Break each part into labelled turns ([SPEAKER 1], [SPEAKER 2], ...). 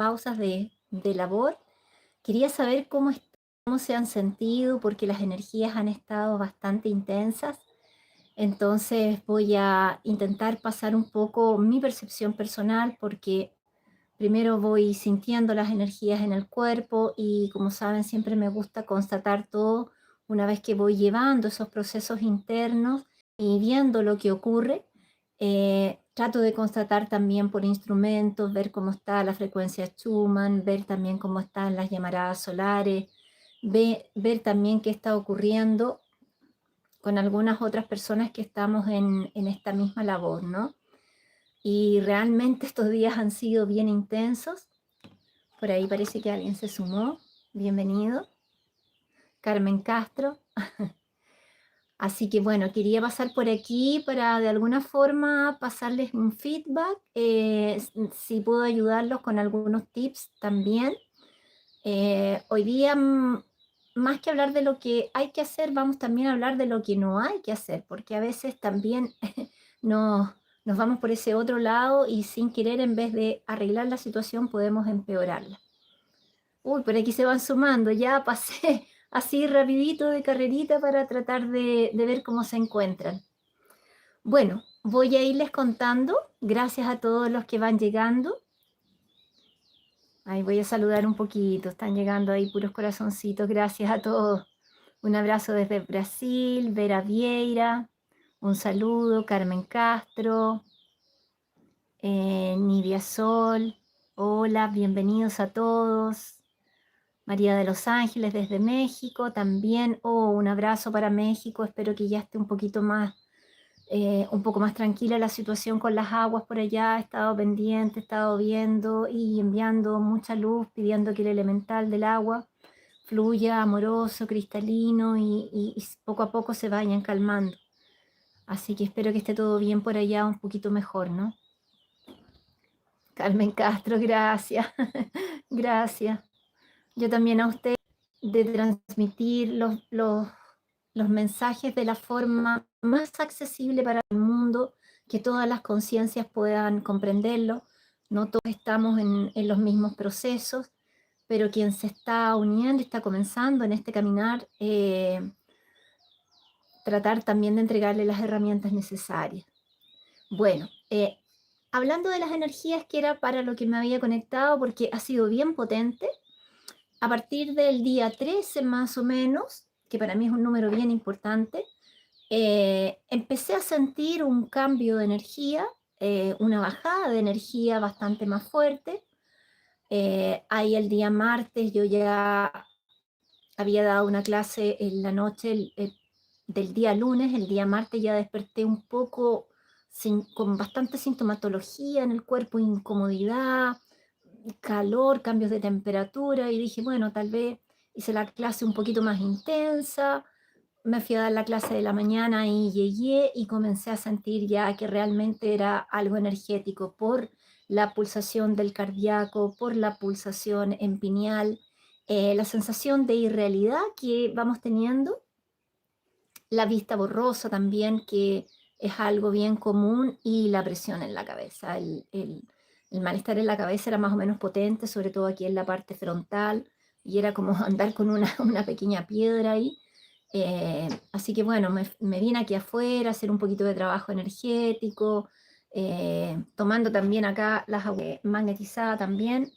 [SPEAKER 1] pausas de labor. Quería saber cómo se han sentido, porque las energías han estado bastante intensas. Entonces voy a intentar pasar un poco mi percepción personal, porque primero voy sintiendo las energías en el cuerpo y como saben, siempre me gusta constatar todo una vez que voy llevando esos procesos internos y viendo lo que ocurre. Trato de constatar también por instrumentos, ver cómo está la frecuencia Schumann, ver también cómo están las llamaradas solares, ver también qué está ocurriendo con algunas otras personas que estamos en esta misma labor, ¿no? Y realmente estos días han sido bien intensos. Por ahí parece que alguien se sumó. Bienvenido, Carmen Castro. Así que bueno, quería pasar por aquí para de alguna forma pasarles un feedback, si puedo ayudarlos con algunos tips también. Hoy día, más que hablar de lo que hay que hacer, vamos también a hablar de lo que no hay que hacer, porque a veces también nos, nos vamos por ese otro lado y sin querer, en vez de arreglar la situación, podemos empeorarla. Uy, por aquí se van sumando, ya pasé así rapidito de carrerita para tratar de ver cómo se encuentran. Bueno, voy a irles contando, gracias a todos los que van llegando. Ahí voy a saludar un poquito, están llegando ahí puros corazoncitos, gracias a todos. Un abrazo desde Brasil, Vera Vieira, un saludo, Carmen Castro, Nidia Sol, hola, bienvenidos a todos. María de Los Ángeles desde México también, un abrazo para México, espero que ya esté un poco más tranquila la situación con las aguas por allá. He estado pendiente, he estado viendo y enviando mucha luz, pidiendo que el elemental del agua fluya amoroso, cristalino y poco a poco se vayan calmando. Así que espero que esté todo bien por allá, un poquito mejor, ¿no? Carmen Castro, gracias, gracias. Yo también a usted, de transmitir los mensajes de la forma más accesible para el mundo, que todas las conciencias puedan comprenderlo. No todos estamos en los mismos procesos, pero quien se está uniendo, está comenzando en este caminar, tratar también de entregarle las herramientas necesarias. Bueno, hablando de las energías, que era para lo que me había conectado, porque ha sido bien potente. A partir del día 13 más o menos, que para mí es un número bien importante, empecé a sentir un cambio de energía, una bajada de energía bastante más fuerte. Ahí el día martes yo ya había dado una clase en la noche del día lunes. El día martes ya desperté un poco con bastante sintomatología en el cuerpo, incomodidad, calor, cambios de temperatura, y dije, bueno, tal vez hice la clase un poquito más intensa. Me fui a dar la clase de la mañana y llegué y comencé a sentir ya que realmente era algo energético por la pulsación del cardíaco, por la pulsación en pineal, la sensación de irrealidad que vamos teniendo, la vista borrosa también, que es algo bien común, y la presión en la cabeza. El malestar en la cabeza era más o menos potente, sobre todo aquí en la parte frontal, y era como andar con una pequeña piedra ahí. Así que bueno, me vine aquí afuera a hacer un poquito de trabajo energético, tomando también acá las aguas magnetizadas también.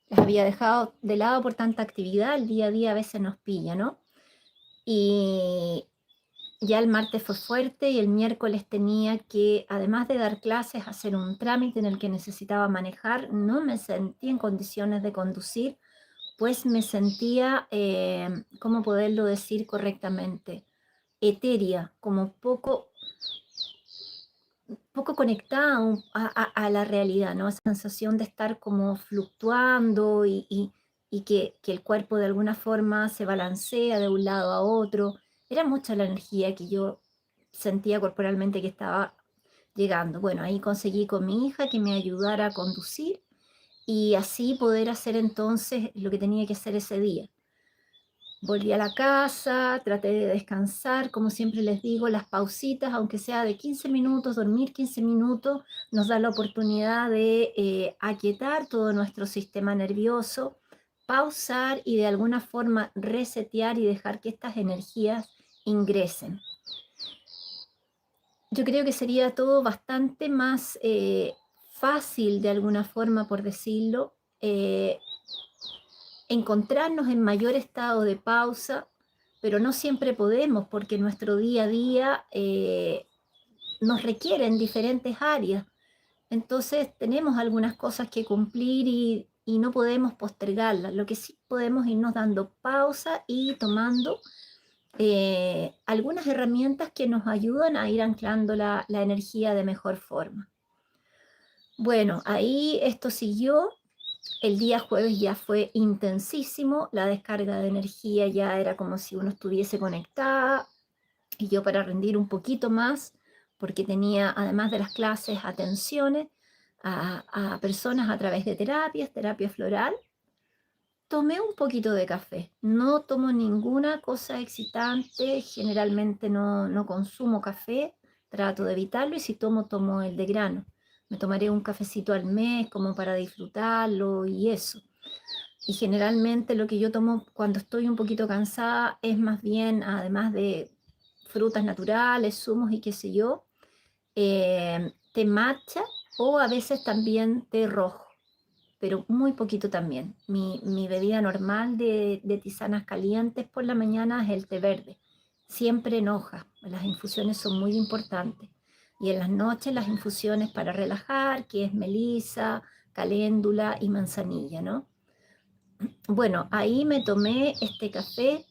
[SPEAKER 1] Las había dejado de lado por tanta actividad, el día a día a veces nos pilla, ¿no? Y ya el martes fue fuerte, y el miércoles tenía que, además de dar clases, hacer un trámite en el que necesitaba manejar. No me sentí en condiciones de conducir, pues me sentía, ¿cómo poderlo decir correctamente? Etérea, como poco conectada a la realidad, ¿no? Esa sensación de estar como fluctuando y que el cuerpo de alguna forma se balancea de un lado a otro. Era mucha la energía que yo sentía corporalmente que estaba llegando. Bueno, ahí conseguí con mi hija que me ayudara a conducir y así poder hacer entonces lo que tenía que hacer ese día. Volví a la casa, traté de descansar, como siempre les digo, las pausitas, aunque sea de 15 minutos, dormir 15 minutos, nos da la oportunidad de aquietar todo nuestro sistema nervioso, pausar y de alguna forma resetear y dejar que estas energías ingresen. Yo creo que sería todo bastante más fácil de alguna forma, por decirlo, encontrarnos en mayor estado de pausa, pero no siempre podemos porque nuestro día a día nos requiere en diferentes áreas. Entonces tenemos algunas cosas que cumplir y no podemos postergarlas. Lo que sí podemos irnos dando pausa y tomando algunas herramientas que nos ayudan a ir anclando la energía de mejor forma. Bueno, ahí esto siguió. El día jueves ya fue intensísimo, la descarga de energía ya era como si uno estuviese conectada y yo para rendir un poquito más, porque tenía además de las clases atenciones a personas a través de terapias, terapia floral, tomé un poquito de café. No tomo ninguna cosa excitante, generalmente no consumo café, trato de evitarlo y si tomo, tomo el de grano. Me tomaré un cafecito al mes como para disfrutarlo y eso. Y generalmente lo que yo tomo cuando estoy un poquito cansada es más bien, además de frutas naturales, zumos y qué sé yo, té matcha o a veces también té rojo, pero muy poquito también. Mi bebida normal de tisanas calientes por la mañana es el té verde, siempre en hoja. Las infusiones son muy importantes. Y en las noches las infusiones para relajar, que es melisa, caléndula y manzanilla, ¿no? Bueno, ahí me tomé este café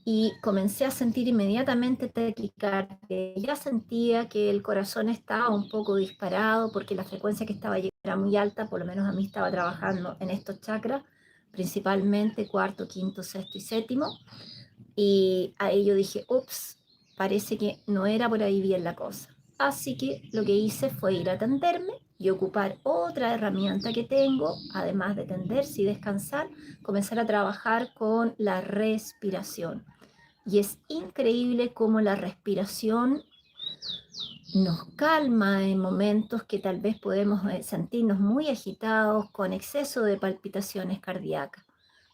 [SPEAKER 1] y comencé a sentir inmediatamente taquicardia. Ya sentía que el corazón estaba un poco disparado porque la frecuencia que estaba llegando era muy alta, por lo menos a mí estaba trabajando en estos chakras, principalmente cuarto, quinto, sexto y séptimo. Y ahí yo dije, ups, parece que no era por ahí bien la cosa. Así que lo que hice fue ir a atenderme y ocupar otra herramienta que tengo, además de tenderse y descansar, comenzar a trabajar con la respiración. Y es increíble cómo la respiración nos calma en momentos que tal vez podemos sentirnos muy agitados, con exceso de palpitaciones cardíacas.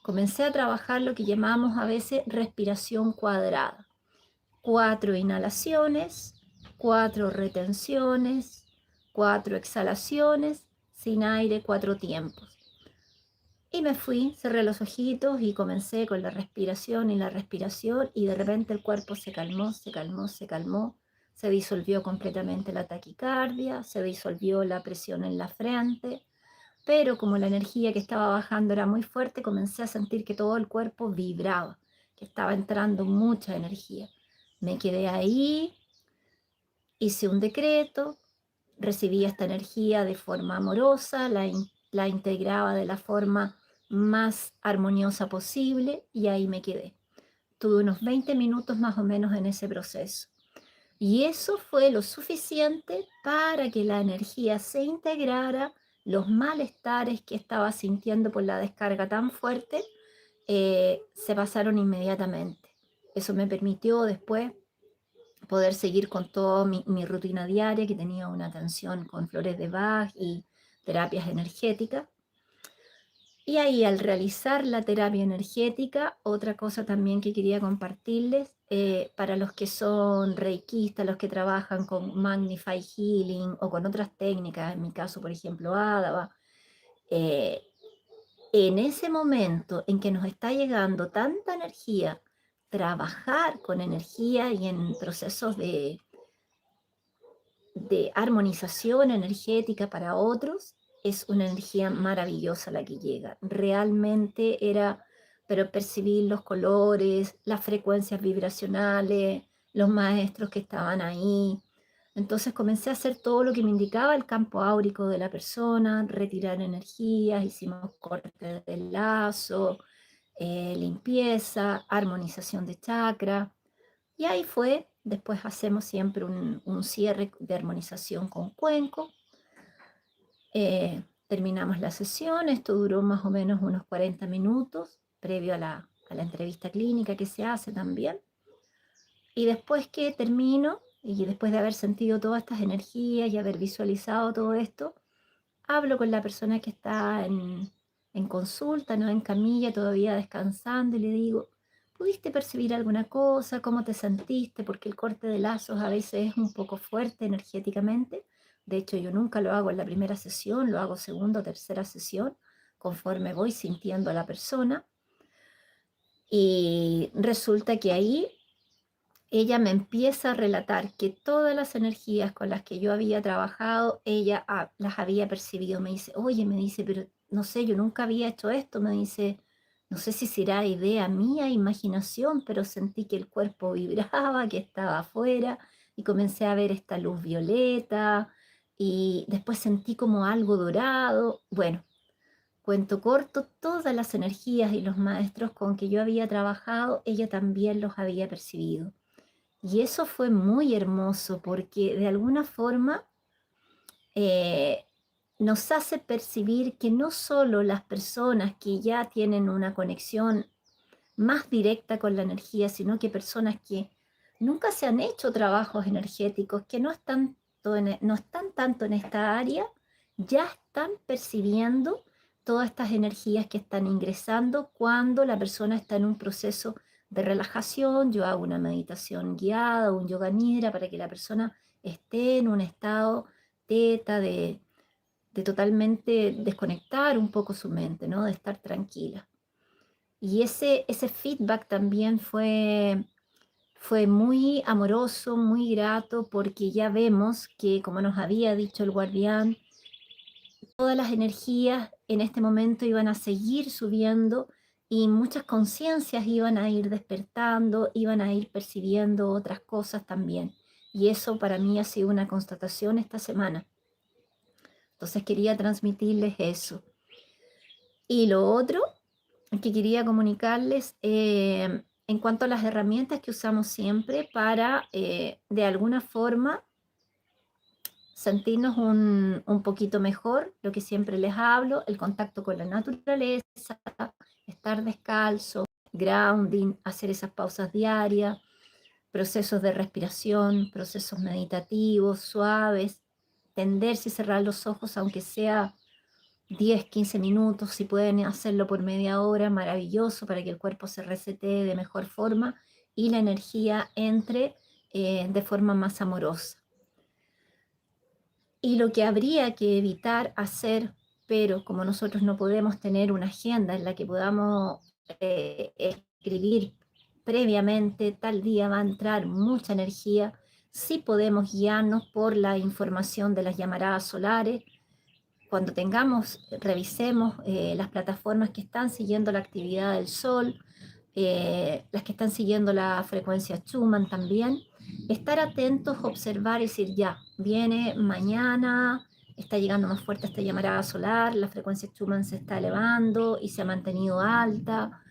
[SPEAKER 1] Comencé a trabajar lo que llamamos a veces respiración cuadrada. 4 inhalaciones, 4 retenciones, 4 exhalaciones, sin aire, 4 tiempos. Y me fui, cerré los ojitos y comencé con la respiración y de repente el cuerpo se calmó, se calmó, se calmó, se disolvió completamente la taquicardia, se disolvió la presión en la frente, pero como la energía que estaba bajando era muy fuerte, comencé a sentir que todo el cuerpo vibraba, que estaba entrando mucha energía. Me quedé ahí, hice un decreto, recibí esta energía de forma amorosa, la integraba de la forma más armoniosa posible y ahí me quedé. Tuve unos 20 minutos más o menos en ese proceso. Y eso fue lo suficiente para que la energía se integrara, los malestares que estaba sintiendo por la descarga tan fuerte se pasaron inmediatamente. Eso me permitió después poder seguir con toda mi rutina diaria, que tenía una atención con flores de Bach y terapias energéticas. Y ahí al realizar la terapia energética, otra cosa también que quería compartirles, para los que son reikistas, los que trabajan con Magnify Healing o con otras técnicas, en mi caso, por ejemplo, Adava, eh, en ese momento en que nos está llegando tanta energía, trabajar con energía y en procesos de armonización energética para otros, es una energía maravillosa la que llega. Realmente era, pero percibir los colores, las frecuencias vibracionales, los maestros que estaban ahí. Entonces comencé a hacer todo lo que me indicaba el campo áurico de la persona, retirar energías, hicimos corte del lazo, limpieza, armonización de chakra. Y ahí fue, después hacemos siempre un cierre de armonización con cuenco. Terminamos la sesión, esto duró más o menos unos 40 minutos previo a a la entrevista clínica que se hace también. Y después que termino, y después de haber sentido todas estas energías y haber visualizado todo esto, hablo con la persona que está en consulta, no en camilla, todavía descansando, y le digo, ¿pudiste percibir alguna cosa? ¿Cómo te sentiste? Porque el corte de lazos a veces es un poco fuerte energéticamente. De hecho, yo nunca lo hago en la primera sesión, lo hago segunda o tercera sesión, conforme voy sintiendo a la persona. Y resulta que ahí ella me empieza a relatar que todas las energías con las que yo había trabajado, ella las había percibido. Me dice, oye, me dice, pero no sé, yo nunca había hecho esto. Me dice, no sé si será idea mía, imaginación, pero sentí que el cuerpo vibraba, que estaba afuera, y comencé a ver esta luz violeta, y después sentí como algo dorado. Bueno, cuento corto, todas las energías y los maestros con que yo había trabajado, ella también los había percibido. Y eso fue muy hermoso porque de alguna forma eh, nos hace percibir que no solo las personas que ya tienen una conexión más directa con la energía, sino que personas que nunca se han hecho trabajos energéticos, que no están tanto en esta área, ya están percibiendo todas estas energías que están ingresando cuando la persona está en un proceso de relajación. Yo hago una meditación guiada, un yoga nidra, para que la persona esté en un estado teta de totalmente desconectar un poco su mente, ¿no? De estar tranquila. Y ese feedback también fue muy amoroso, muy grato, porque ya vemos que, como nos había dicho el guardián, todas las energías en este momento iban a seguir subiendo y muchas conciencias iban a ir despertando, iban a ir percibiendo otras cosas también. Y eso para mí ha sido una constatación esta semana. Entonces quería transmitirles eso. Y lo otro que quería comunicarles en cuanto a las herramientas que usamos siempre para, de alguna forma, sentirnos un poquito mejor, lo que siempre les hablo, el contacto con la naturaleza, estar descalzo, grounding, hacer esas pausas diarias, procesos de respiración, procesos meditativos, suaves, tenderse y cerrar los ojos, aunque sea 10, 15 minutos, si pueden hacerlo por media hora, maravilloso, para que el cuerpo se resetee de mejor forma y la energía entre de forma más amorosa. Y lo que habría que evitar hacer, pero como nosotros no podemos tener una agenda en la que podamos escribir previamente, tal día va a entrar mucha energía, sí podemos guiarnos por la información de las llamaradas solares. Cuando tengamos, revisemos las plataformas que están siguiendo la actividad del Sol, las que están siguiendo la frecuencia Schumann también, estar atentos, observar y decir, ya, viene mañana, está llegando más fuerte esta llamarada solar, la frecuencia Schumann se está elevando y se ha mantenido alta.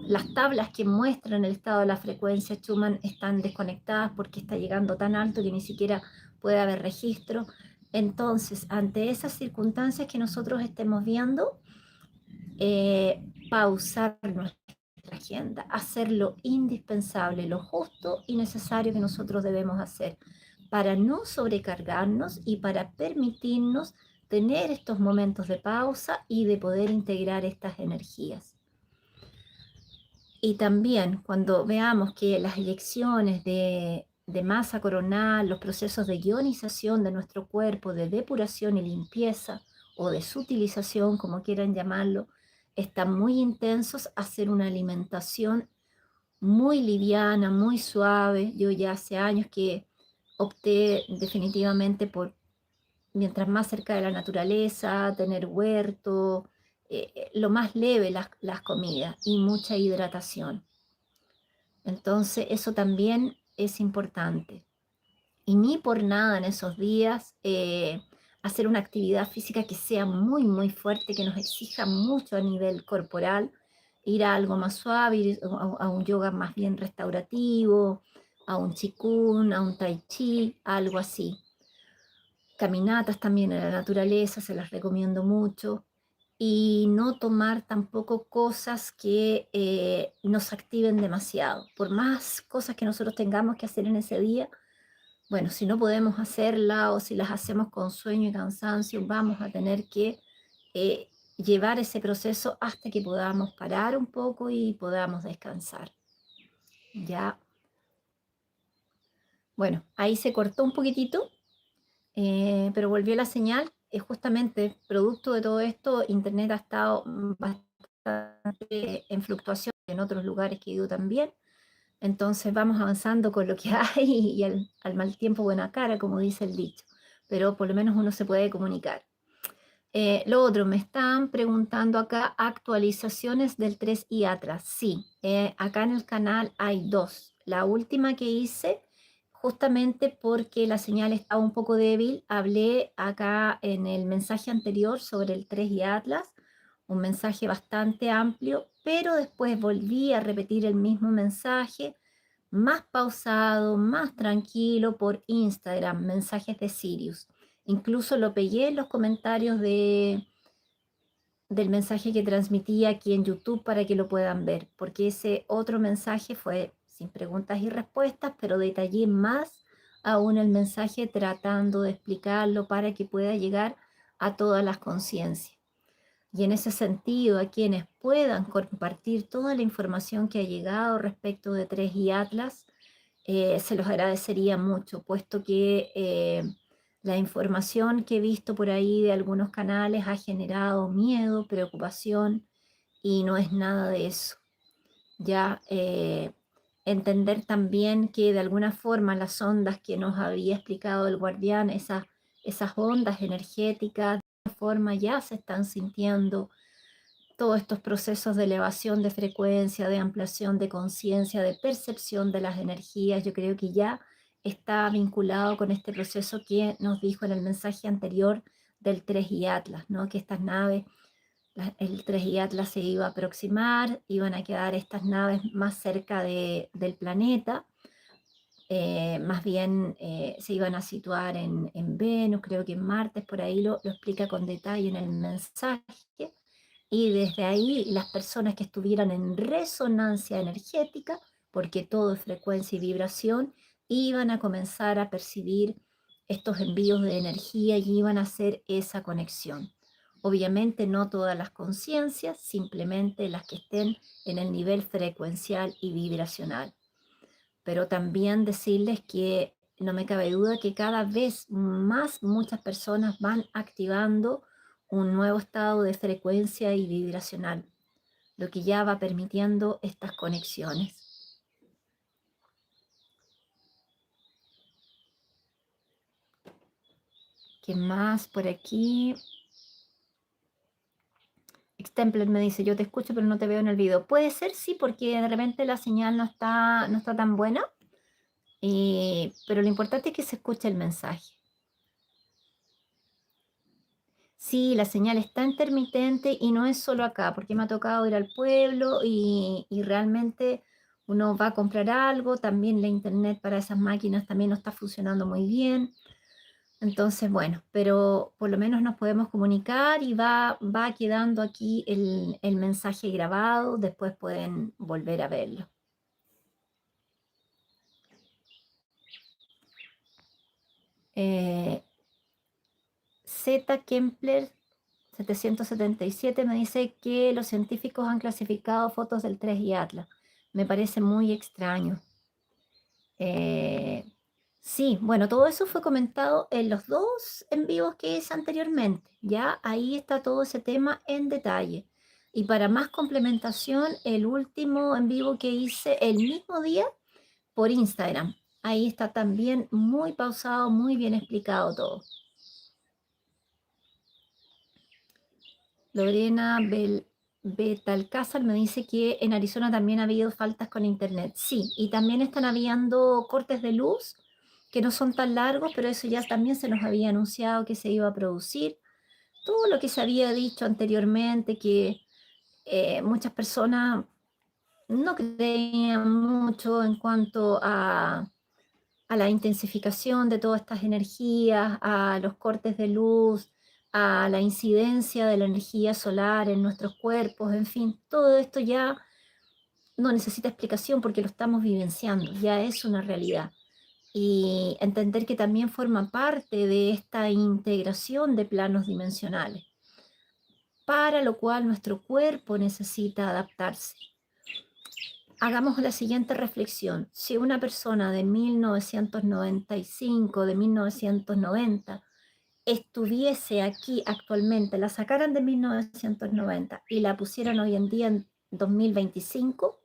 [SPEAKER 1] Las tablas que muestran el estado de la frecuencia Schumann están desconectadas porque está llegando tan alto que ni siquiera puede haber registro. Entonces, ante esas circunstancias que nosotros estemos viendo, pausar nuestra agenda, hacer lo indispensable, lo justo y necesario que nosotros debemos hacer para no sobrecargarnos y para permitirnos tener estos momentos de pausa y de poder integrar estas energías. Y también cuando veamos que las elecciones de masa coronal, los procesos de ionización de nuestro cuerpo, de depuración y limpieza, o de sutilización, como quieran llamarlo, están muy intensos, hacer una alimentación muy liviana, muy suave. Yo ya hace años que opté definitivamente por, mientras más cerca de la naturaleza, tener huerto, lo más leve las comidas y mucha hidratación. Entonces, eso también es importante. Y ni por nada en esos días hacer una actividad física que sea muy, muy fuerte, que nos exija mucho a nivel corporal, ir a algo más suave, ir a un yoga más bien restaurativo, a un qigong, a un tai chi, algo así. Caminatas también en la naturaleza, se las recomiendo mucho. y no tomar tampoco cosas que nos activen demasiado. Por más cosas que nosotros tengamos que hacer en ese día, bueno, si no podemos hacerla o si las hacemos con sueño y cansancio, vamos a tener que eh, llevar ese proceso hasta que podamos parar un poco y podamos descansar. Ya, bueno, ahí se cortó un poquitito, pero volvió la señal. Justamente producto de todo esto, Internet ha estado bastante en fluctuación en otros lugares que he ido también. Entonces vamos avanzando con lo que hay y al mal tiempo buena cara, como dice el dicho. Pero por lo menos uno se puede comunicar. Lo otro, me están preguntando acá actualizaciones del 3i Atlas. Sí, acá en el canal hay dos. La última que hice, justamente porque la señal estaba un poco débil, hablé acá en el mensaje anterior sobre el 3i Atlas, un mensaje bastante amplio, pero después volví a repetir el mismo mensaje, más pausado, más tranquilo por Instagram, mensajes de Sirius. Incluso lo pegué en los comentarios del mensaje que transmití aquí en YouTube para que lo puedan ver, porque ese otro mensaje fue sin preguntas y respuestas, pero detallé más aún el mensaje tratando de explicarlo para que pueda llegar a todas las conciencias. Y en ese sentido, a quienes puedan compartir toda la información que ha llegado respecto de 3i Atlas, se los agradecería mucho, puesto que la información que he visto por ahí de algunos canales ha generado miedo, preocupación, y no es nada de eso. Ya entender también que de alguna forma las ondas que nos había explicado el guardián, esas ondas energéticas, de alguna forma ya se están sintiendo todos estos procesos de elevación de frecuencia, de ampliación de conciencia, de percepción de las energías. Yo creo que ya está vinculado con este proceso que nos dijo en el mensaje anterior del 3i Atlas, ¿no? Que estas naves, el 3i Atlas se iba a aproximar, iban a quedar estas naves más cerca del planeta, más bien se iban a situar en Venus, creo que en Marte, por ahí lo explica con detalle en el mensaje, y desde ahí las personas que estuvieran en resonancia energética, porque todo es frecuencia y vibración, iban a comenzar a percibir estos envíos de energía y iban a hacer esa conexión. Obviamente no todas las conciencias, simplemente las que estén en el nivel frecuencial y vibracional. Pero también decirles que no me cabe duda que cada vez más muchas personas van activando un nuevo estado de frecuencia y vibracional, lo que ya va permitiendo estas conexiones. ¿Qué más por aquí? Extempler me dice, yo te escucho pero no te veo en el video. Puede ser, sí, porque de repente la señal no está tan buena, pero lo importante es que se escuche el mensaje. Sí, la señal está intermitente y no es solo acá, porque me ha tocado ir al pueblo y realmente uno va a comprar algo, también la internet para esas máquinas también no está funcionando muy bien. Entonces, bueno, pero por lo menos nos podemos comunicar y va quedando aquí el mensaje grabado, después pueden volver a verlo. Z. Kempler 777 me dice que los científicos han clasificado fotos del 3i Atlas. Me parece muy extraño. Sí, bueno, todo eso fue comentado en los dos en vivos que hice anteriormente. Ya ahí está todo ese tema en detalle. Y para más complementación, el último en vivo que hice el mismo día por Instagram. Ahí está también muy pausado, muy bien explicado todo. Lorena Betalcázar me dice que en Arizona también ha habido faltas con internet. Sí, y también están habiendo cortes de luz que no son tan largos, pero eso ya también se nos había anunciado que se iba a producir. Todo lo que se había dicho anteriormente, que muchas personas no creían mucho en cuanto a la intensificación de todas estas energías, a los cortes de luz, a la incidencia de la energía solar en nuestros cuerpos, en fin, todo esto ya no necesita explicación porque lo estamos vivenciando, ya es una realidad. Y entender que también forma parte de esta integración de planos dimensionales, para lo cual nuestro cuerpo necesita adaptarse. Hagamos la siguiente reflexión. Si una persona de 1995, de 1990, estuviese aquí actualmente, la sacaran de 1990 y la pusieran hoy en día en 2025,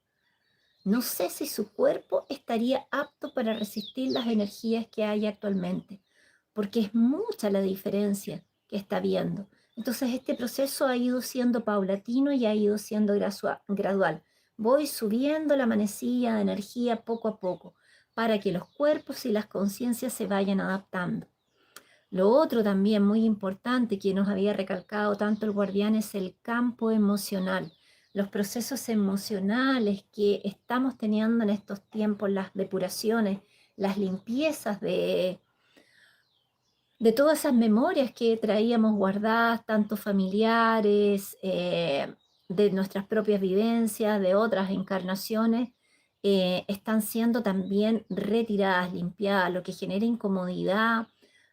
[SPEAKER 1] no sé si su cuerpo estaría apto para resistir las energías que hay actualmente, porque es mucha la diferencia que está habiendo. Entonces este proceso ha ido siendo paulatino y ha ido siendo gradual. Voy subiendo la manecilla de energía poco a poco para que los cuerpos y las conciencias se vayan adaptando. Lo otro también muy importante que nos había recalcado tanto el guardián es el campo emocional. Los procesos emocionales que estamos teniendo en estos tiempos, las depuraciones, las limpiezas de todas esas memorias que traíamos guardadas, tanto familiares, de nuestras propias vivencias, de otras encarnaciones, están siendo también retiradas, limpiadas, lo que genera incomodidad,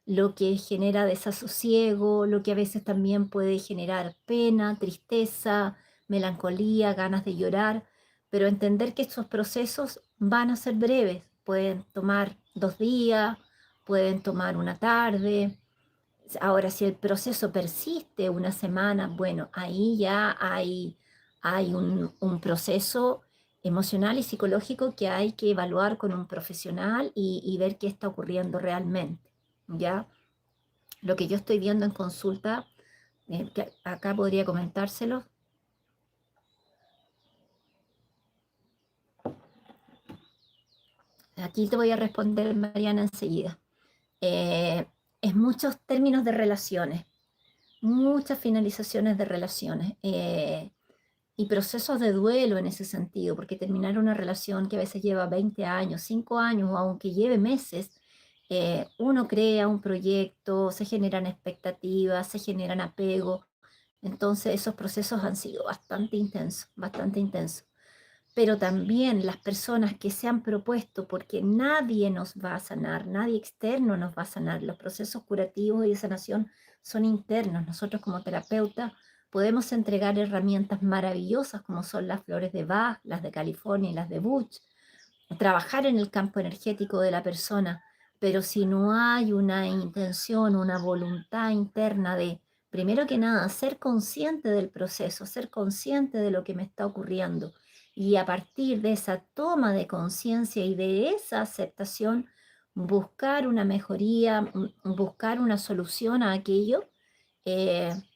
[SPEAKER 1] lo que genera desasosiego, lo que a veces también puede generar pena, tristeza, melancolía, ganas de llorar, pero entender que estos procesos van a ser breves, pueden tomar 2 días, pueden tomar una tarde. Ahora, si el proceso persiste una semana, bueno, ahí ya hay un proceso emocional y psicológico que hay que evaluar con un profesional y ver qué está ocurriendo realmente, ¿ya? Lo que yo estoy viendo en consulta, que acá podría comentárselo. Aquí te voy a responder, Mariana, enseguida. Eh, es muchos términos de relaciones, muchas finalizaciones de relaciones y procesos de duelo en ese sentido, porque terminar una relación que a veces lleva 20 años, 5 años, o aunque lleve meses, uno crea un proyecto, se generan expectativas, se generan apego. Entonces esos procesos han sido bastante intensos, bastante intensos. Pero también las personas que se han propuesto, porque nadie nos va a sanar, nadie externo nos va a sanar, los procesos curativos y de sanación son internos. Nosotros como terapeuta podemos entregar herramientas maravillosas como son las flores de Bach, las de California y las de Buch, trabajar en el campo energético de la persona, pero si no hay una intención, una voluntad interna de, primero que nada, ser consciente del proceso, ser consciente de lo que me está ocurriendo, y a partir de esa toma de conciencia y de esa aceptación, buscar una mejoría, buscar una solución a aquello,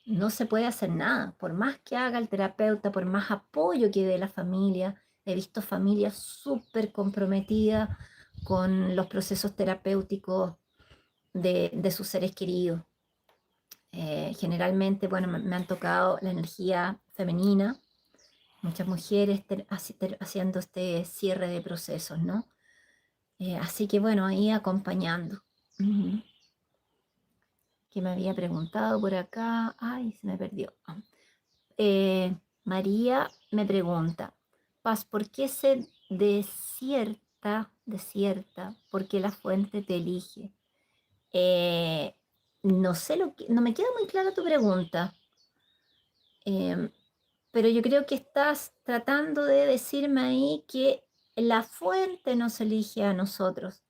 [SPEAKER 1] no se puede hacer nada. Por más que haga el terapeuta, por más apoyo que dé la familia, he visto familias súper comprometidas con los procesos terapéuticos de sus seres queridos. Generalmente, bueno, me han tocado la energía femenina, muchas mujeres haciendo este cierre de procesos, ¿no? Así que bueno, ahí acompañando. Que me había preguntado por acá, ay, se me perdió. María me pregunta, Paz, ¿por qué se desierta? ¿Por qué la fuente te elige? Eh, no sé no me queda muy clara tu pregunta. Em, pero yo creo que estás tratando de decirme ahí que la fuente nos elige a nosotros.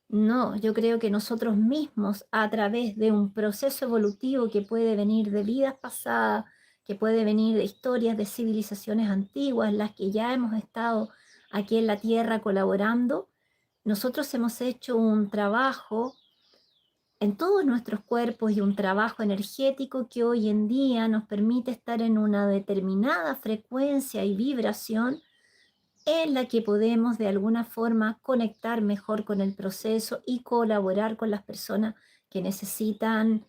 [SPEAKER 1] No, yo creo que nosotros mismos, a través de un proceso evolutivo que puede venir de vidas pasadas, que puede venir de historias de civilizaciones antiguas, las que ya hemos estado aquí en la Tierra colaborando, nosotros hemos hecho un trabajo en todos nuestros cuerpos y un trabajo energético que hoy en día nos permite estar en una determinada frecuencia y vibración en la que podemos de alguna forma conectar mejor con el proceso y colaborar con las personas que necesitan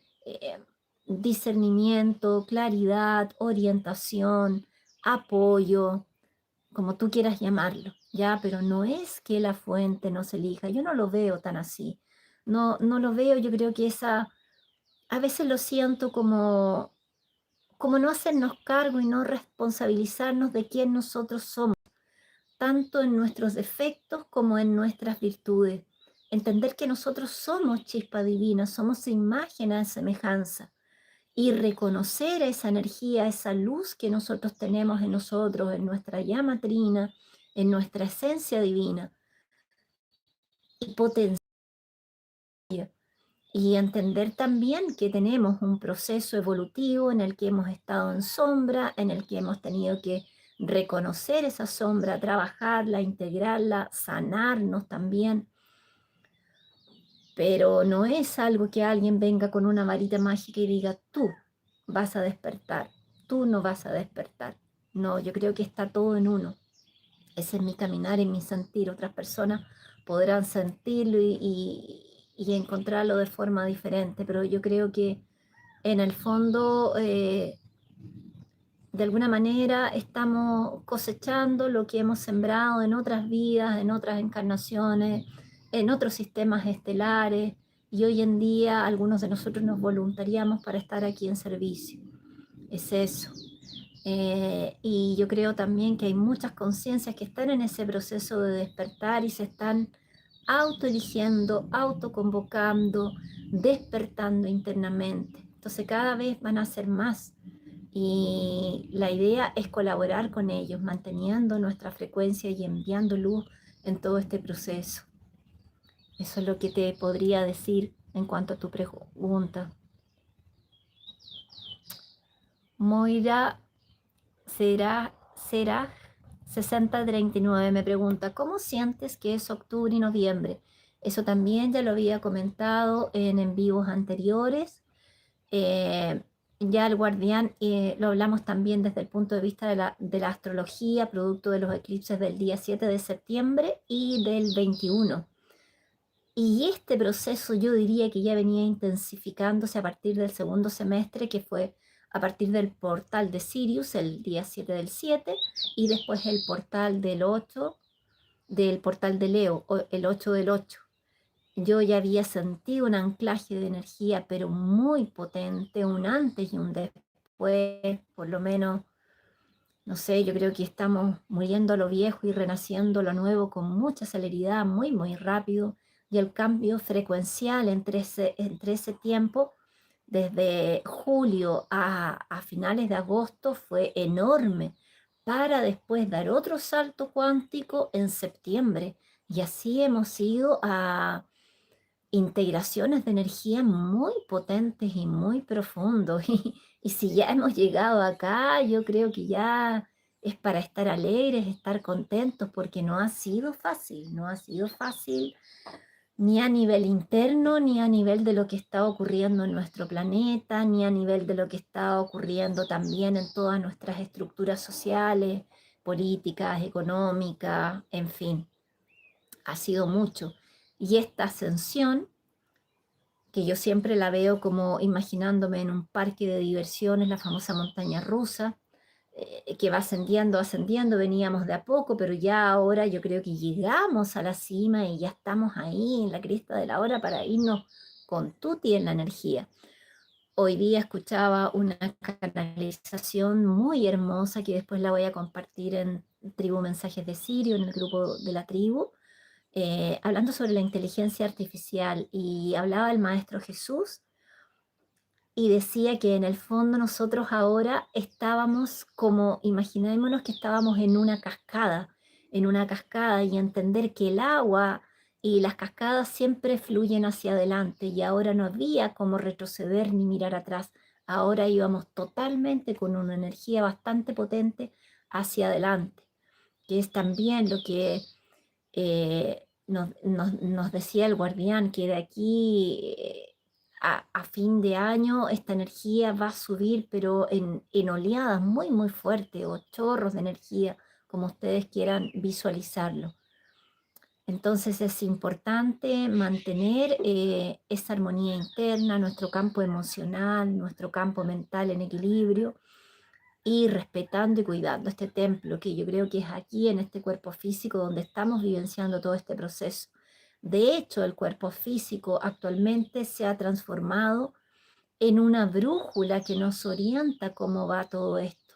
[SPEAKER 1] discernimiento, claridad, orientación, apoyo, como tú quieras llamarlo, ¿ya? Pero no es que la fuente nos elija, yo no lo veo tan así, no lo veo, yo creo que a veces lo siento como no hacernos cargo y no responsabilizarnos de quién nosotros somos, tanto en nuestros defectos como en nuestras virtudes. Entender que nosotros somos chispa divina, somos imagen a semejanza, y reconocer esa energía, esa luz que nosotros tenemos en nosotros, en nuestra llama trina, en nuestra esencia divina, y potenciar. Y entender también que tenemos un proceso evolutivo en el que hemos estado en sombra, en el que hemos tenido que reconocer esa sombra, trabajarla, integrarla, sanarnos también. Pero no es algo que alguien venga con una varita mágica y diga, tú vas a despertar, tú no vas a despertar. No, yo creo que está todo en uno. Ese es mi caminar y mi sentir. Otras personas podrán sentirlo y encontrarlo de forma diferente, pero yo creo que en el fondo, de alguna manera, estamos cosechando lo que hemos sembrado en otras vidas, en otras encarnaciones, en otros sistemas estelares, y hoy en día algunos de nosotros nos voluntariamos para estar aquí en servicio. Es eso. Y yo creo también que hay muchas conciencias que están en ese proceso de despertar y se están autoeligiendo, autoconvocando, despertando internamente. Entonces cada vez van a ser más y la idea es colaborar con ellos, manteniendo nuestra frecuencia y enviando luz en todo este proceso. Eso es lo que te podría decir en cuanto a tu pregunta. Moira será 6039 me pregunta, ¿cómo sientes que es octubre y noviembre? Eso también ya lo había comentado en vivos anteriores. Eh, ya el guardián lo hablamos también desde el punto de vista de la astrología, producto de los eclipses del día 7 de septiembre y del 21. Y este proceso yo diría que ya venía intensificándose a partir del segundo semestre, que fue a partir del portal de Sirius, el día 7 del 7, y después el portal del 8, del portal de Leo, el 8 del 8. Yo ya había sentido un anclaje de energía, pero muy potente, un antes y un después, por lo menos, no sé, yo creo que estamos muriendo a lo viejo y renaciendo a lo nuevo con mucha celeridad, muy, muy rápido, y el cambio frecuencial entre ese tiempo, desde julio a finales de agosto, fue enorme, para después dar otro salto cuántico en septiembre. Y así hemos ido a integraciones de energía muy potentes y muy profundos. Y si ya hemos llegado acá, yo creo que ya es para estar alegres, estar contentos, porque no ha sido fácil, no ha sido fácil ni a nivel interno, ni a nivel de lo que está ocurriendo en nuestro planeta, ni a nivel de lo que está ocurriendo también en todas nuestras estructuras sociales, políticas, económicas, en fin, ha sido mucho. Y esta ascensión, que yo siempre la veo como imaginándome en un parque de diversiones, la famosa montaña rusa, que va ascendiendo, ascendiendo, veníamos de a poco, pero ya ahora yo creo que llegamos a la cima y ya estamos ahí en la cresta de la hora para irnos con tuti en la energía. Hoy día escuchaba una canalización muy hermosa que después la voy a compartir en Tribu Mensajes de Sirio, en el grupo de la tribu, hablando sobre la inteligencia artificial, y hablaba el Maestro Jesús y decía que en el fondo nosotros ahora estábamos como, imaginémonos que estábamos en una cascada, y entender que el agua y las cascadas siempre fluyen hacia adelante, y ahora no había como retroceder ni mirar atrás. Ahora íbamos totalmente con una energía bastante potente hacia adelante, que es también lo que nos decía el guardián, que de aquí a fin de año esta energía va a subir, pero en oleadas muy, muy fuertes, o chorros de energía, como ustedes quieran visualizarlo. Entonces es importante mantener esa armonía interna, nuestro campo emocional, nuestro campo mental en equilibrio, y respetando y cuidando este templo, que yo creo que es aquí, en este cuerpo físico, donde estamos vivenciando todo este proceso. De hecho, el cuerpo físico actualmente se ha transformado en una brújula que nos orienta cómo va todo esto.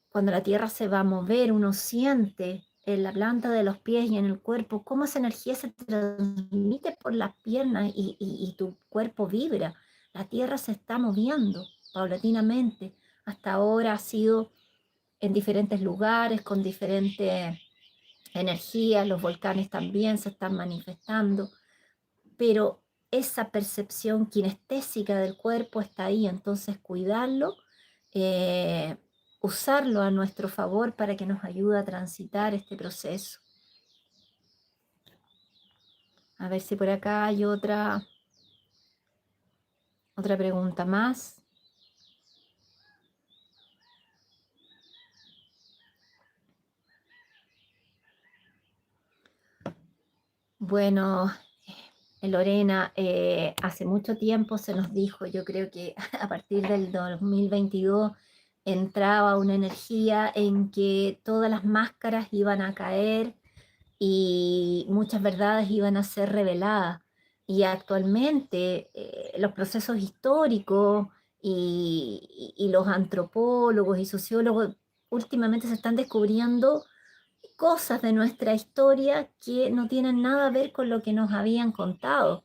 [SPEAKER 1] Cuando la tierra se va a mover, uno siente en la planta de los pies y en el cuerpo cómo esa energía se transmite por las piernas y tu cuerpo vibra. La tierra se está moviendo paulatinamente. Hasta ahora ha sido en diferentes lugares, con diferentes energías, los volcanes también se están manifestando, pero esa percepción kinestésica del cuerpo está ahí, entonces cuidarlo, eh, usarlo a nuestro favor para que nos ayude a transitar este proceso. A ver si por acá hay otra pregunta más. Bueno, Lorena, hace mucho tiempo se nos dijo, yo creo que a partir del 2022 entraba una energía en que todas las máscaras iban a caer y muchas verdades iban a ser reveladas. Y actualmente los procesos históricos y los antropólogos y sociólogos últimamente se están descubriendo cosas de nuestra historia que no tienen nada a ver con lo que nos habían contado.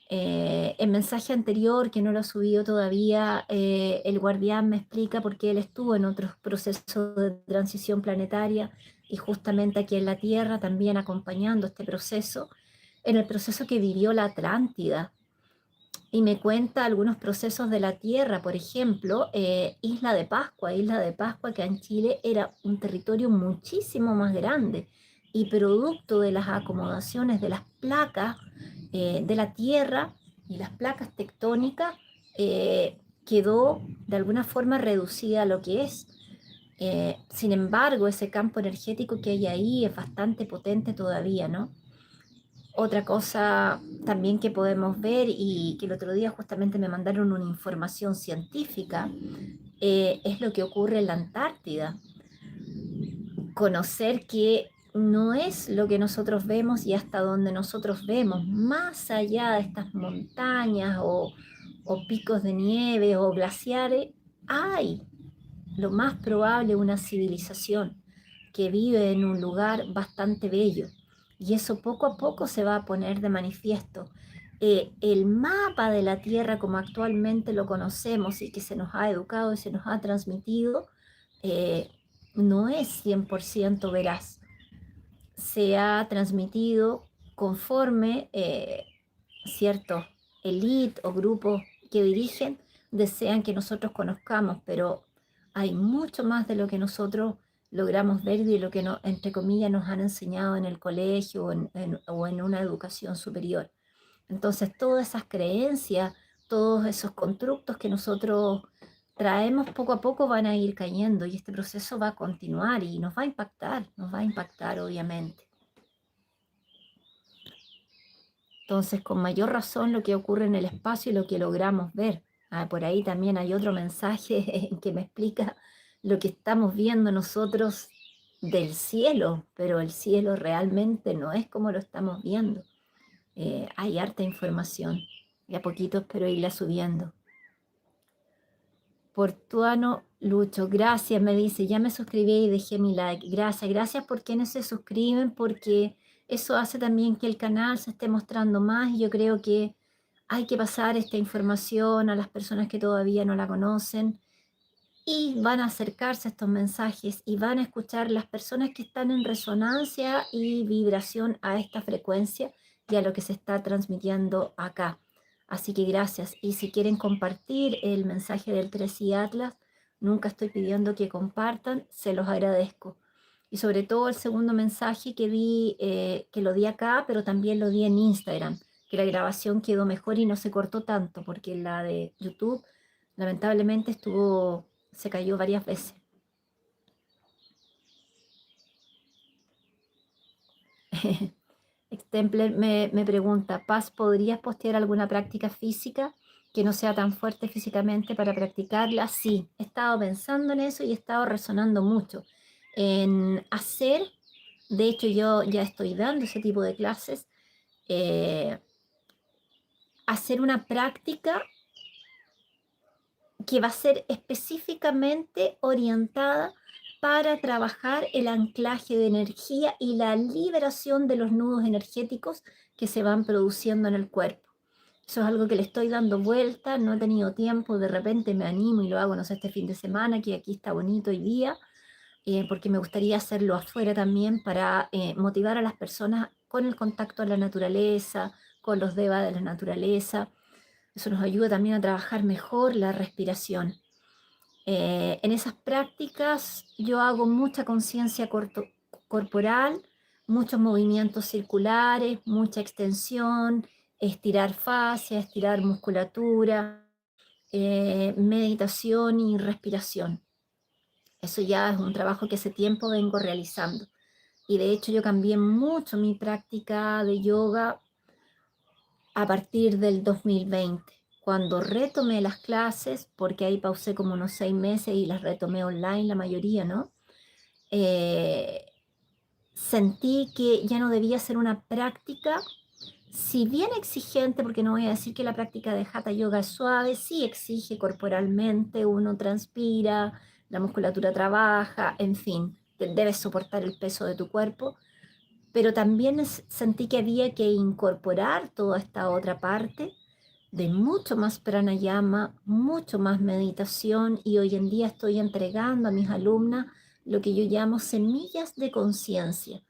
[SPEAKER 1] El mensaje anterior, que no lo he subido todavía, el guardián me explica por qué él estuvo en otros procesos de transición planetaria y justamente aquí en la Tierra también acompañando este proceso, en el proceso que vivió la Atlántida. Y me cuenta algunos procesos de la Tierra, por ejemplo, Isla de Pascua, que en Chile era un territorio muchísimo más grande y producto de las acomodaciones de las placas de la Tierra y las placas tectónicas, quedó de alguna forma reducida a lo que es. Sin embargo, ese campo energético que hay ahí es bastante potente todavía, ¿no? Otra cosa también que podemos ver y que el otro día justamente me mandaron una información científica, es lo que ocurre en la Antártida. Conocer que no es lo que nosotros vemos y hasta donde nosotros vemos, más allá de estas montañas o picos de nieve o glaciares, hay lo más probable una civilización que vive en un lugar bastante bello. Y eso poco a poco se va a poner de manifiesto. El mapa de la Tierra como actualmente lo conocemos y que se nos ha educado y se nos ha transmitido, eh, no es 100% veraz. Se ha transmitido conforme ciertos élite o grupos que dirigen desean que nosotros conozcamos, pero hay mucho más de lo que nosotros logramos ver y de lo que, entre comillas, nos han enseñado en el colegio o en una educación superior. Entonces, todas esas creencias, todos esos constructos que nosotros traemos poco a poco van a ir cayendo y este proceso va a continuar y nos va a impactar obviamente. Entonces, con mayor razón lo que ocurre en el espacio y lo que logramos ver. Por ahí también hay otro mensaje que me explica lo que estamos viendo nosotros del cielo, pero el cielo realmente no es como lo estamos viendo. Hay harta información y a poquito espero irla subiendo. Portuano Lucho, gracias, me dice, ya me suscribí y dejé mi like. Gracias por quienes se suscriben, porque eso hace también que el canal se esté mostrando más y yo creo que hay que pasar esta información a las personas que todavía no la conocen y van a acercarse a estos mensajes y van a escuchar las personas que están en resonancia y vibración a esta frecuencia y a lo que se está transmitiendo acá. Así que gracias. Y si quieren compartir el mensaje del 3 y Atlas, nunca estoy pidiendo que compartan, se los agradezco. Y sobre todo el segundo mensaje que di, que lo di acá, pero también lo di en Instagram, que la grabación quedó mejor y no se cortó tanto, porque la de YouTube lamentablemente se cayó varias veces. Extempler me pregunta, Paz, ¿podrías postear alguna práctica física que no sea tan fuerte físicamente para practicarla? Sí, he estado pensando en eso y he estado resonando mucho en hacer, de hecho yo ya estoy dando ese tipo de clases, hacer una práctica que va a ser específicamente orientada para trabajar el anclaje de energía y la liberación de los nudos energéticos que se van produciendo en el cuerpo. Eso es algo que le estoy dando vuelta, no he tenido tiempo, de repente me animo y lo hago, no sé, este fin de semana, que aquí está bonito hoy día, porque me gustaría hacerlo afuera también para motivar a las personas con el contacto a la naturaleza, con los devas de la naturaleza. Eso nos ayuda también a trabajar mejor la respiración. En esas prácticas yo hago mucha conciencia corporal, muchos movimientos circulares, mucha extensión, estirar fascia, estirar musculatura, meditación y respiración. Eso ya es un trabajo que hace tiempo vengo realizando. Y de hecho yo cambié mucho mi práctica de yoga a partir del 2020, cuando retomé las clases, porque ahí pausé como unos 6 meses y las retomé online la mayoría, ¿no? Eh, Sentí que ya no debía ser una práctica, si bien exigente, porque no voy a decir que la práctica de Hatha Yoga es suave, sí exige corporalmente, uno transpira, la musculatura trabaja, en fin, debes soportar el peso de tu cuerpo, pero también sentí que había que incorporar toda esta otra parte de mucho más pranayama, mucho más meditación, y hoy en día estoy entregando a mis alumnas lo que yo llamo semillas de conciencia,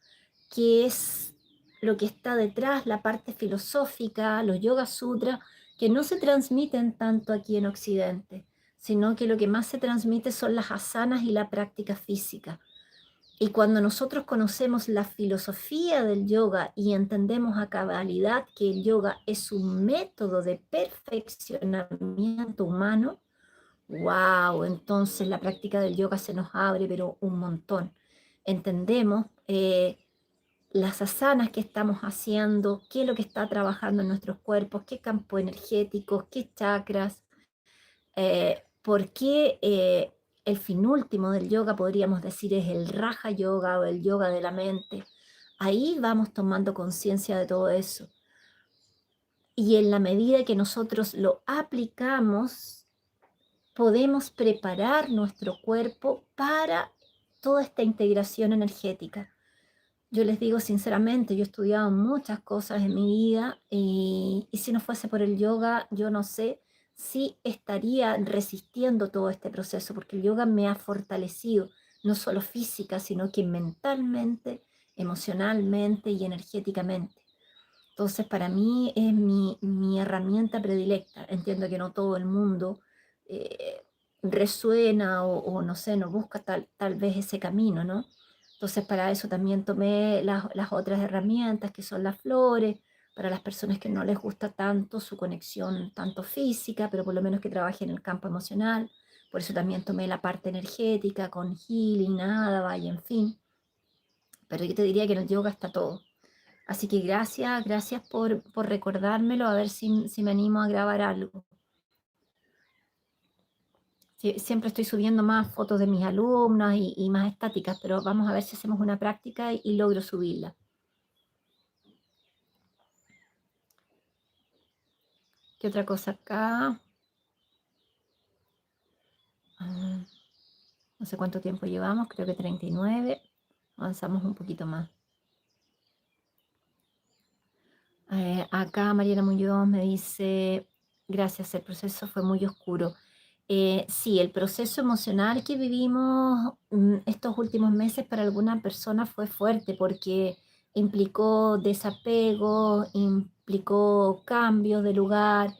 [SPEAKER 1] que es lo que está detrás, la parte filosófica, los Yoga Sutras, que no se transmiten tanto aquí en Occidente, sino que lo que más se transmite son las asanas y la práctica física. Y cuando nosotros conocemos la filosofía del yoga y entendemos a cabalidad que el yoga es un método de perfeccionamiento humano, wow, entonces la práctica del yoga se nos abre, pero un montón. Entendemos las asanas que estamos haciendo, qué es lo que está trabajando en nuestros cuerpos, qué campos energéticos, qué chakras, por qué el fin último del yoga, podríamos decir, es el Raja Yoga o el yoga de la mente. Ahí vamos tomando conciencia de todo eso. Y en la medida que nosotros lo aplicamos, podemos preparar nuestro cuerpo para toda esta integración energética. Yo les digo sinceramente, yo he estudiado muchas cosas en mi vida y si no fuese por el yoga, yo no sé si estaría resistiendo todo este proceso, porque el yoga me ha fortalecido, no solo física, sino que mentalmente, emocionalmente y energéticamente. Entonces, para mí es mi herramienta predilecta. Entiendo que no todo el mundo eh, resuena o no sé, no busca tal vez ese camino, ¿no? Entonces, para eso también tomé las otras herramientas que son las flores, para las personas que no les gusta tanto su conexión, tanto física, pero por lo menos que trabaje en el campo emocional. Por eso también tomé la parte energética con healing, nada, y en fin. Pero yo te diría que en el yoga está todo. Así que gracias por recordármelo, a ver si me animo a grabar algo. Siempre estoy subiendo más fotos de mis alumnos y más estáticas, pero vamos a ver si hacemos una práctica y logro subirla. ¿Qué otra cosa acá? No sé cuánto tiempo llevamos, creo que 39. Avanzamos un poquito más. Acá Mariana Muñoz me dice, gracias, el proceso fue muy oscuro. Sí, el proceso emocional que vivimos estos últimos meses para algunas personas fue fuerte porque implicó desapego, implicó cambios de lugar,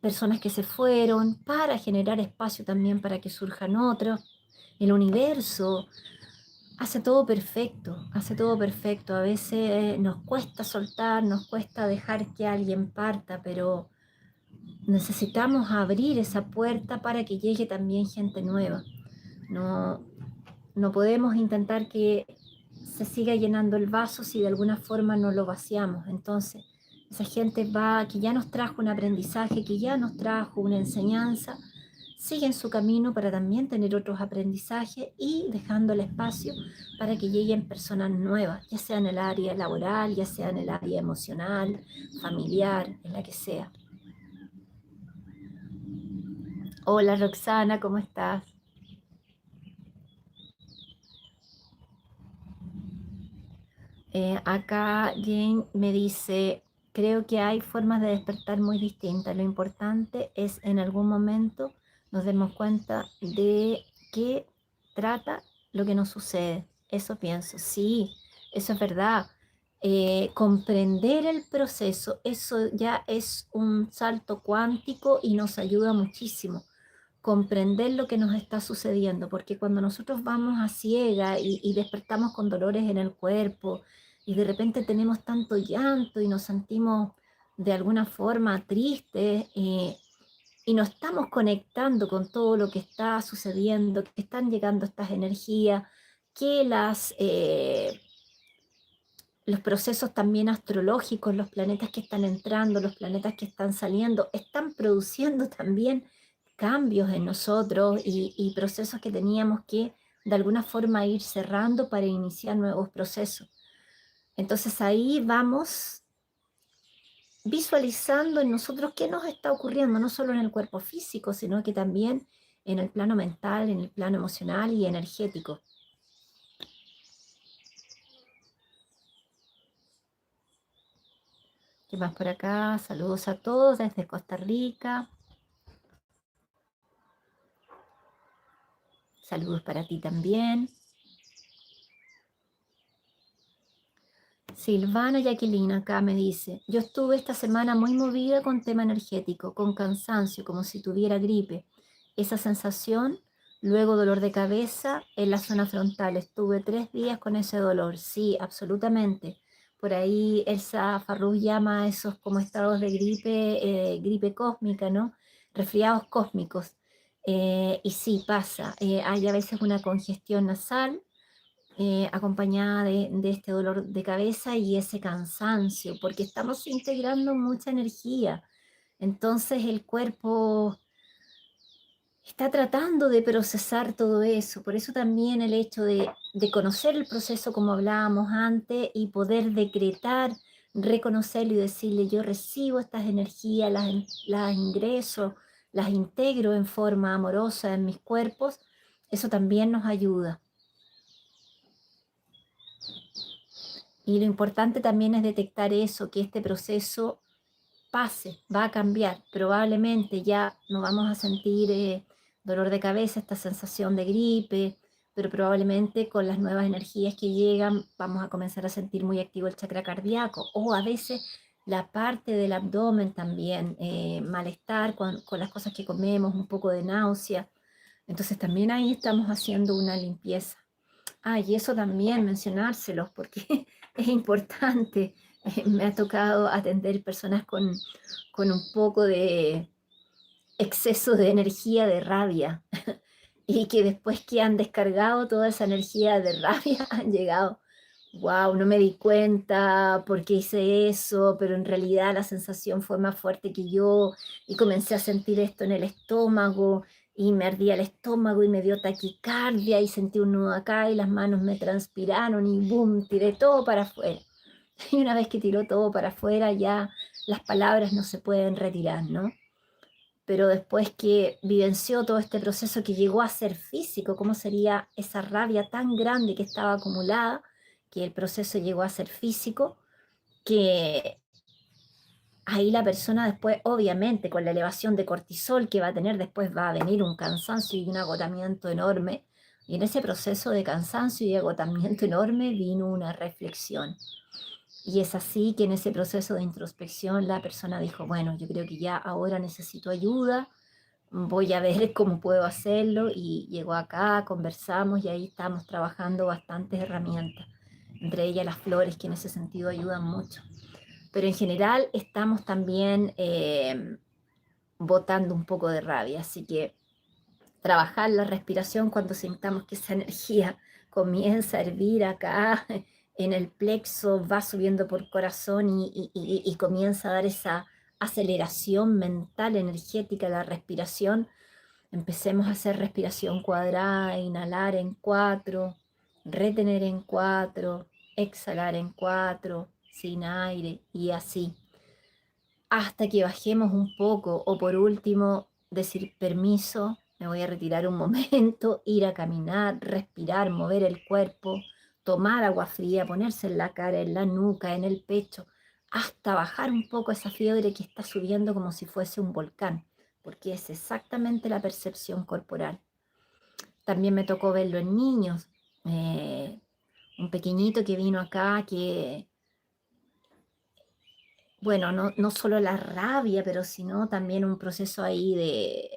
[SPEAKER 1] personas que se fueron para generar espacio también para que surjan otros. El universo hace todo perfecto, hace todo perfecto. A veces nos cuesta soltar, nos cuesta dejar que alguien parta, pero necesitamos abrir esa puerta para que llegue también gente nueva. No, no podemos intentar que se siga llenando el vaso si de alguna forma no lo vaciamos. Entonces, esa gente va, que ya nos trajo un aprendizaje, que ya nos trajo una enseñanza, sigue en su camino para también tener otros aprendizajes y dejando el espacio para que lleguen personas nuevas, ya sea en el área laboral, ya sea en el área emocional, familiar, en la que sea. Hola Roxana, ¿cómo estás? Acá Jane me dice, creo que hay formas de despertar muy distintas. Lo importante es en algún momento nos demos cuenta de qué trata lo que nos sucede. Eso pienso, sí, eso es verdad. Comprender el proceso, eso ya es un salto cuántico y nos ayuda muchísimo comprender lo que nos está sucediendo, porque cuando nosotros vamos a ciega y despertamos con dolores en el cuerpo y de repente tenemos tanto llanto y nos sentimos de alguna forma tristes y no estamos conectando con todo lo que está sucediendo, que están llegando estas energías, que los procesos también astrológicos, los planetas que están entrando, los planetas que están saliendo, están produciendo también cambios en nosotros y procesos que teníamos que de alguna forma ir cerrando para iniciar nuevos procesos. Entonces ahí vamos visualizando en nosotros qué nos está ocurriendo, no solo en el cuerpo físico, sino que también en el plano mental, en el plano emocional y energético. ¿Qué más por acá? Saludos a todos desde Costa Rica. Saludos para ti también. Silvana Jacqueline acá me dice, yo estuve esta semana muy movida con tema energético, con cansancio, como si tuviera gripe. Esa sensación, luego dolor de cabeza en la zona frontal. Estuve 3 días con ese dolor. Sí, absolutamente. Por ahí Elsa Farrús llama a esos como estados de gripe, gripe cósmica, ¿no? Resfriados cósmicos. Y sí, pasa. Hay a veces una congestión nasal acompañada de este dolor de cabeza y ese cansancio, porque estamos integrando mucha energía. Entonces el cuerpo está tratando de procesar todo eso. Por eso también el hecho de conocer el proceso como hablábamos antes y poder decretar, reconocerlo y decirle yo recibo estas energías, las ingreso, las integro en forma amorosa en mis cuerpos, eso también nos ayuda. Y lo importante también es detectar eso, que este proceso pase, va a cambiar. Probablemente ya no vamos a sentir dolor de cabeza, esta sensación de gripe, pero probablemente con las nuevas energías que llegan vamos a comenzar a sentir muy activo el chakra cardíaco o a veces la parte del abdomen también, malestar con las cosas que comemos, un poco de náusea. Entonces también ahí estamos haciendo una limpieza. Ah, y eso también mencionárselos porque es importante. Me ha tocado atender personas con un poco de exceso de energía, de rabia, y que después que han descargado toda esa energía de rabia han llegado, wow, no me di cuenta por qué hice eso, pero en realidad la sensación fue más fuerte que yo y comencé a sentir esto en el estómago y me ardía el estómago y me dio taquicardia y sentí un nudo acá y las manos me transpiraron y boom, tiré todo para afuera. Y una vez que tiró todo para afuera ya las palabras no se pueden retirar, ¿no? Pero después que vivenció todo este proceso que llegó a ser físico, ¿cómo sería esa rabia tan grande que estaba acumulada? Que el proceso llegó a ser físico, que ahí la persona después, obviamente, con la elevación de cortisol que va a tener, después va a venir un cansancio y un agotamiento enorme. Y en ese proceso de cansancio y agotamiento enorme vino una reflexión. Y es así que en ese proceso de introspección la persona dijo, bueno, yo creo que ya ahora necesito ayuda, voy a ver cómo puedo hacerlo y llegó acá, conversamos y ahí estamos trabajando bastantes herramientas, entre ellas las flores que en ese sentido ayudan mucho. Pero en general estamos también botando un poco de rabia, así que trabajar la respiración cuando sintamos que esa energía comienza a hervir acá en el plexo, va subiendo por corazón y comienza a dar esa aceleración mental, energética, la respiración. Empecemos a hacer respiración cuadrada, inhalar en 4, retener en 4, exhalar en 4, sin aire y así, hasta que bajemos un poco o por último decir permiso, me voy a retirar un momento, ir a caminar, respirar, mover el cuerpo, tomar agua fría, ponerse en la cara, en la nuca, en el pecho, hasta bajar un poco esa fiebre que está subiendo como si fuese un volcán, porque es exactamente la percepción corporal. También me tocó verlo en niños, un pequeñito que vino acá que, bueno, no solo la rabia, pero sino también un proceso ahí de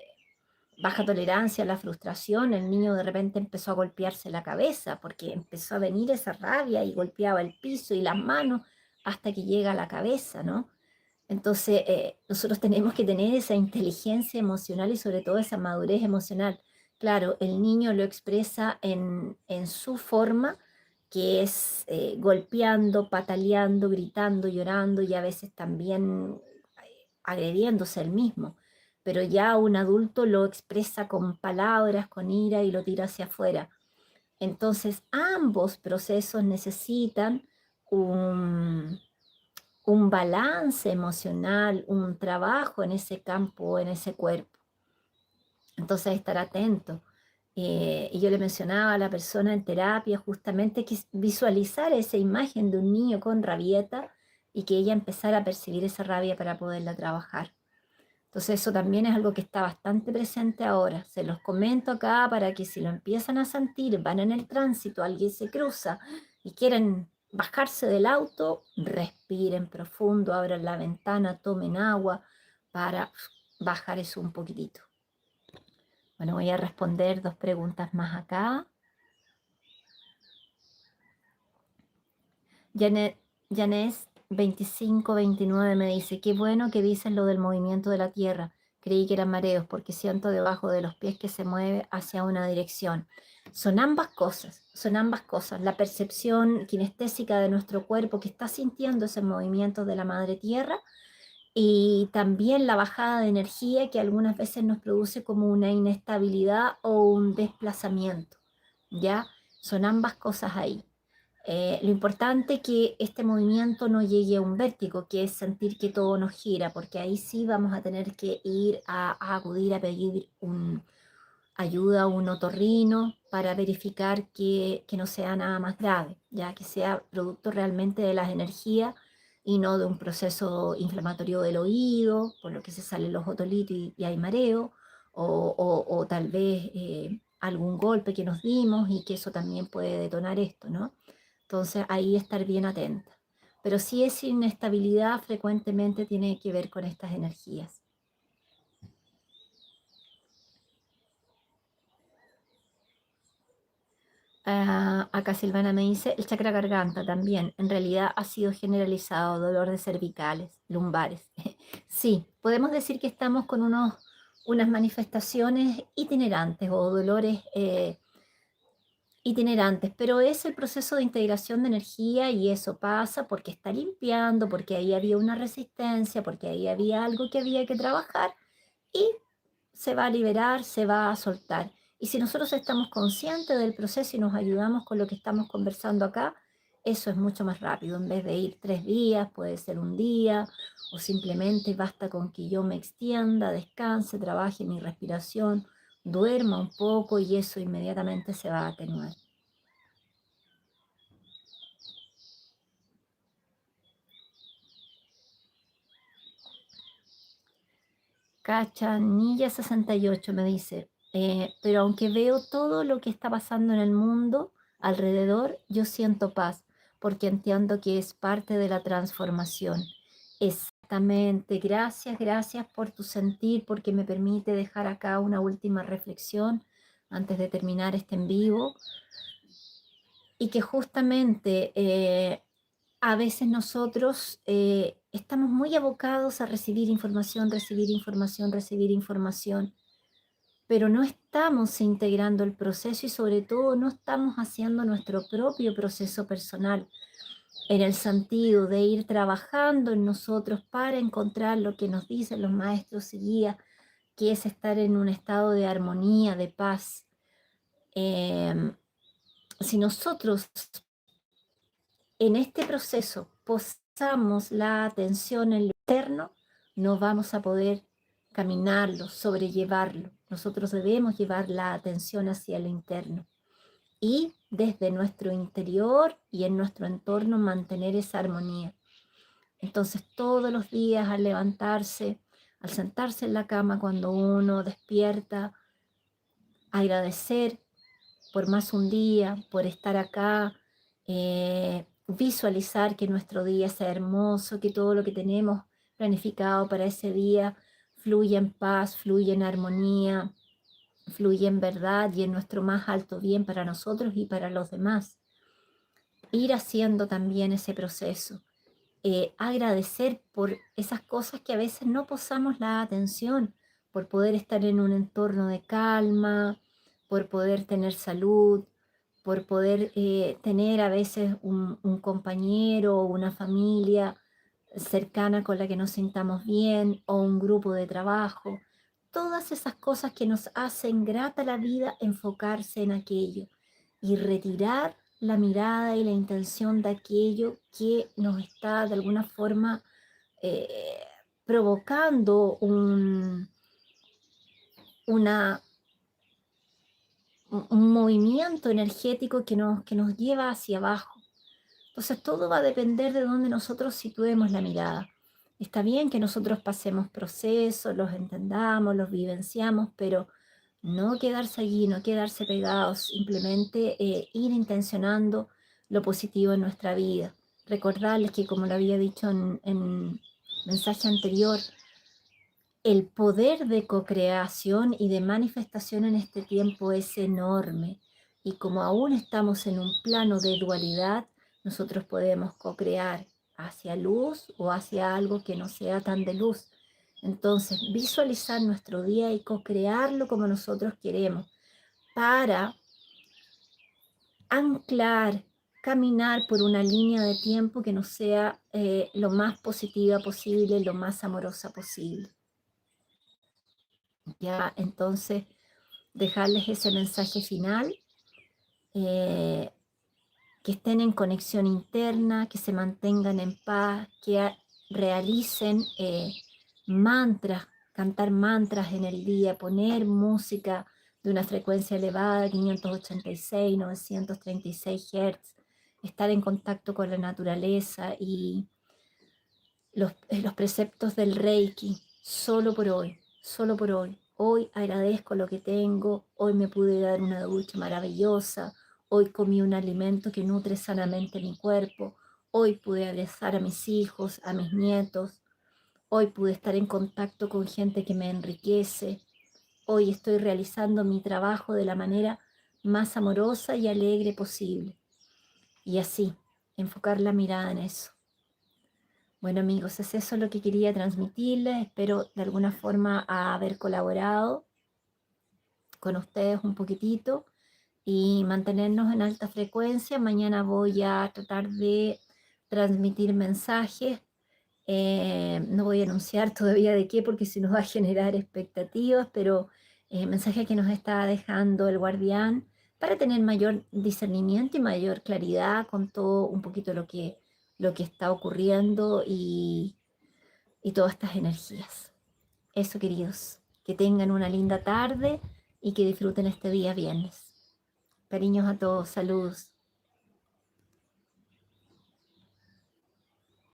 [SPEAKER 1] baja tolerancia a la frustración. El niño de repente empezó a golpearse la cabeza porque empezó a venir esa rabia y golpeaba el piso y las manos hasta que llega a la cabeza, ¿no? Entonces, nosotros tenemos que tener esa inteligencia emocional y sobre todo esa madurez emocional. Claro, el niño lo expresa en su forma, que es golpeando, pataleando, gritando, llorando y a veces también agrediéndose él mismo. Pero ya un adulto lo expresa con palabras, con ira y lo tira hacia afuera. Entonces, ambos procesos necesitan un un balance emocional, un trabajo en ese campo, en ese cuerpo. Entonces, estar atento. Y yo le mencionaba a la persona en terapia justamente que visualizar esa imagen de un niño con rabieta y que ella empezara a percibir esa rabia para poderla trabajar. Entonces eso también es algo que está bastante presente ahora. Se los comento acá para que si lo empiezan a sentir, van en el tránsito, alguien se cruza y quieren bajarse del auto, respiren profundo, abran la ventana, tomen agua para bajar eso un poquitito. Bueno, voy a responder dos preguntas más acá. Janés 2529 me dice, qué bueno que dices lo del movimiento de la Tierra. Creí que eran mareos porque siento debajo de los pies que se mueve hacia una dirección. Son ambas cosas, son ambas cosas. La percepción kinestésica de nuestro cuerpo que está sintiendo ese movimiento de la Madre Tierra y también la bajada de energía que algunas veces nos produce como una inestabilidad o un desplazamiento. ¿Ya? Son ambas cosas ahí. Lo importante es que este movimiento no llegue a un vértigo, que es sentir que todo nos gira, porque ahí sí vamos a tener que ir a acudir a pedir ayuda a un otorrino para verificar que no sea nada más grave, ya que sea producto realmente de las energías y no de un proceso inflamatorio del oído, por lo que se salen los otolitos y hay mareo, o tal vez algún golpe que nos dimos y que eso también puede detonar esto, ¿no? Entonces ahí estar bien atenta. Pero si es inestabilidad, frecuentemente tiene que ver con estas energías. Acá Silvana me dice, el chakra garganta también, en realidad ha sido generalizado, dolor de cervicales, lumbares. Sí, podemos decir que estamos con unas manifestaciones itinerantes o dolores itinerantes, pero es el proceso de integración de energía y eso pasa porque está limpiando, porque ahí había una resistencia, porque ahí había algo que había que trabajar y se va a liberar, se va a soltar. Y si nosotros estamos conscientes del proceso y nos ayudamos con lo que estamos conversando acá, eso es mucho más rápido. En vez de ir 3 días, puede ser un día, o simplemente basta con que yo me extienda, descanse, trabaje mi respiración, duerma un poco y eso inmediatamente se va a atenuar. Cachanilla 68 me dice, pero aunque veo todo lo que está pasando en el mundo alrededor, yo siento paz, porque entiendo que es parte de la transformación. Exactamente, gracias, gracias por tu sentir, porque me permite dejar acá una última reflexión antes de terminar este en vivo, y que justamente a veces nosotros estamos muy abocados a recibir información, recibir información, recibir información, pero no estamos integrando el proceso y sobre todo no estamos haciendo nuestro propio proceso personal en el sentido de ir trabajando en nosotros para encontrar lo que nos dicen los maestros y guías, que es estar en un estado de armonía, de paz. Si nosotros en este proceso posamos la atención en lo externo, no vamos a poder caminarlo, sobrellevarlo. Nosotros debemos llevar la atención hacia lo interno y desde nuestro interior y en nuestro entorno mantener esa armonía. Entonces todos los días al levantarse, al sentarse en la cama cuando uno despierta, agradecer por más un día, por estar acá, visualizar que nuestro día sea hermoso, que todo lo que tenemos planificado para ese día fluye en paz, fluye en armonía, fluye en verdad y en nuestro más alto bien para nosotros y para los demás. Ir haciendo también ese proceso. Agradecer por esas cosas que a veces no posamos la atención, por poder estar en un entorno de calma, por poder tener salud, por poder tener a veces un compañero o una familia cercana con la que nos sintamos bien o un grupo de trabajo. Todas esas cosas que nos hacen grata la vida, enfocarse en aquello y retirar la mirada y la intención de aquello que nos está de alguna forma eh, provocando una, un movimiento energético que nos lleva hacia abajo. Entonces todo va a depender de dónde nosotros situemos la mirada. Está bien que nosotros pasemos procesos, los entendamos, los vivenciamos, pero no quedarse allí, no quedarse pegados, simplemente ir intencionando lo positivo en nuestra vida. Recordarles que, como lo había dicho en mensaje anterior, el poder de co-creación y de manifestación en este tiempo es enorme. Y como aún estamos en un plano de dualidad, nosotros podemos co-crear hacia luz o hacia algo que no sea tan de luz. Entonces, visualizar nuestro día y co-crearlo como nosotros queremos para anclar, caminar por una línea de tiempo que nos sea lo más positiva posible, lo más amorosa posible. Ya, entonces, dejarles ese mensaje final, eh, que estén en conexión interna, que se mantengan en paz, que realicen mantras, cantar mantras en el día, poner música de una frecuencia elevada, 586, 936 Hz, estar en contacto con la naturaleza y los preceptos del Reiki, solo por hoy, solo por hoy. Hoy agradezco lo que tengo, hoy me pude dar una ducha maravillosa, hoy comí un alimento que nutre sanamente mi cuerpo, hoy pude abrazar a mis hijos, a mis nietos, hoy pude estar en contacto con gente que me enriquece, hoy estoy realizando mi trabajo de la manera más amorosa y alegre posible. Y así, enfocar la mirada en eso. Bueno amigos, es eso lo que quería transmitirles. Espero de alguna forma haber colaborado con ustedes un poquitito y mantenernos en alta frecuencia. Mañana voy a tratar de transmitir mensajes. No voy a anunciar todavía de qué porque si nos va a generar expectativas, pero mensajes que nos está dejando el guardián para tener mayor discernimiento y mayor claridad con todo un poquito lo que está ocurriendo y todas estas energías. Eso, queridos, que tengan una linda tarde y que disfruten este día viernes. Cariños a todos, saludos.